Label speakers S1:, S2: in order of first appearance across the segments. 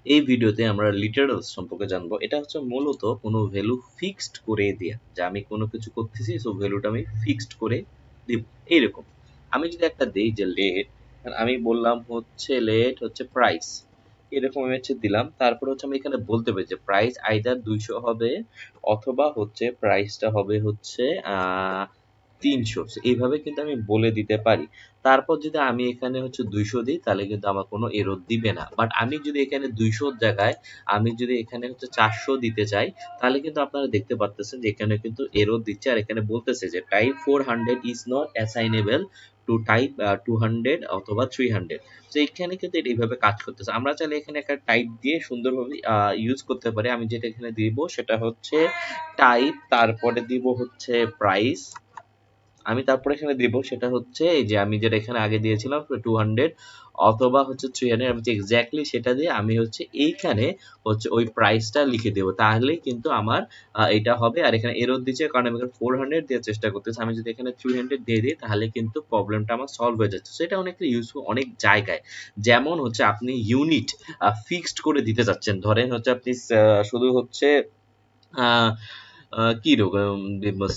S1: এই ভিডিওতে আমরা লিটারালস সম্পর্কে জানবো। এটা হচ্ছে মূলত কোনো ভ্যালু ফিক্সড করে দেয়া, যে আমি কোনো কিছু করতেছি সো ভ্যালুটা আমি ফিক্সড করে দিব। এইরকম আমি যদি একটা দেই যে লেট, আমি বললাম হচ্ছে লেট হচ্ছে প্রাইস, এরকম আমি হচ্ছে দিলাম। তারপর হচ্ছে আমি এখানে বলতে পারি যে প্রাইস আইদার 200 হবে অথবা হচ্ছে প্রাইসটা হবে হচ্ছে 300। এইভাবে কিন্তু আমি বলে দিতে পারি। তারপর যদি আমি এখানে হচ্ছে 200 দিই তাহলে কিন্তু আমার কোনো এরর দিবে না। বাট আমি যদি এখানে 200 র জায়গায় আমি যদি এখানে হচ্ছে 400 দিতে চাই তাহলে কিন্তু আপনারা দেখতে পারতেছেন যে এখানে কিন্তু এরর দিচ্ছে, আর এখানে বলতেছে যে type 400 is not assignable to type 200 অথবা 300। তো এখানে কিন্তু এটা এইভাবে কাজ করতেছে। আমরা চাইলে এখানে একটা টাইপ দিয়ে সুন্দরভাবে ইউজ করতে পারি। আমি যেটা এখানে দিব সেটা হচ্ছে টাইপ, তারপরে দিব হচ্ছে প্রাইস। আমি তারপরে এখানে দিব সেটা হচ্ছে এই যে আমি যেটা এখানে আগে দিয়েছিলাম 200 অথবা হচ্ছে 300, আমি এক্স্যাক্টলি সেটা দিয়ে আমি হচ্ছে এইখানে হচ্ছে ওই প্রাইসটা লিখে দেবো, তাহলেই কিন্তু আমার এটা হবে। আর এখানে এরর দিচ্ছে কারণ আমি এখানে 400 দেওয়ার চেষ্টা করতেছি, আমি যদি এখানে 300 দিয়ে দিই তাহলে কিন্তু প্রবলেমটা আমার সলভ হয়ে যাচ্ছে। সেটা অনেকটা ইউজফুল অনেক জায়গায়, যেমন হচ্ছে আপনি ইউনিট ফিক্সড করে দিতে চাচ্ছেন। ধরেন হচ্ছে আপনি শুধু হচ্ছে আহ কি রকম,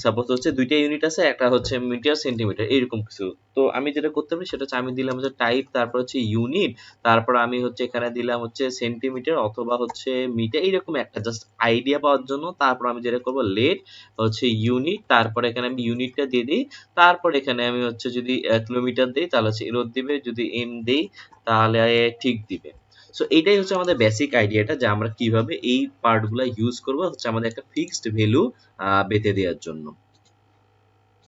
S1: সাপোজ হচ্ছে দুইটা ইউনিট আছে, একটা হচ্ছে মিটার সেন্টিমিটার এরকম কিছু। তো আমি যেটা করতে পারি সেটা হচ্ছে আমি দিলাম হচ্ছে টাইপ, তারপর হচ্ছে ইউনিট, তারপর আমি হচ্ছে এখানে দিলাম হচ্ছে সেন্টিমিটার অথবা হচ্ছে মিটার, এইরকম একটা জাস্ট আইডিয়া পাওয়ার জন্য। তারপর আমি যেটা করবো লেট হচ্ছে ইউনিট, তারপর এখানে আমি ইউনিটটা দিয়ে দিই। তারপর এখানে আমি হচ্ছে যদি কিলোমিটার দিই তাহলে হচ্ছে এরর দিবে, যদি এম দিই তাহলে ঠিক দিবে। সো এইটাই হচ্ছে আমাদের বেসিক আইডিয়াটা, যে আমরা কিভাবে এই পার্টগুলো ইউজ করব হচ্ছে আমাদের একটা ফিক্সড ভ্যালু বেঁধে দেওয়ার জন্য।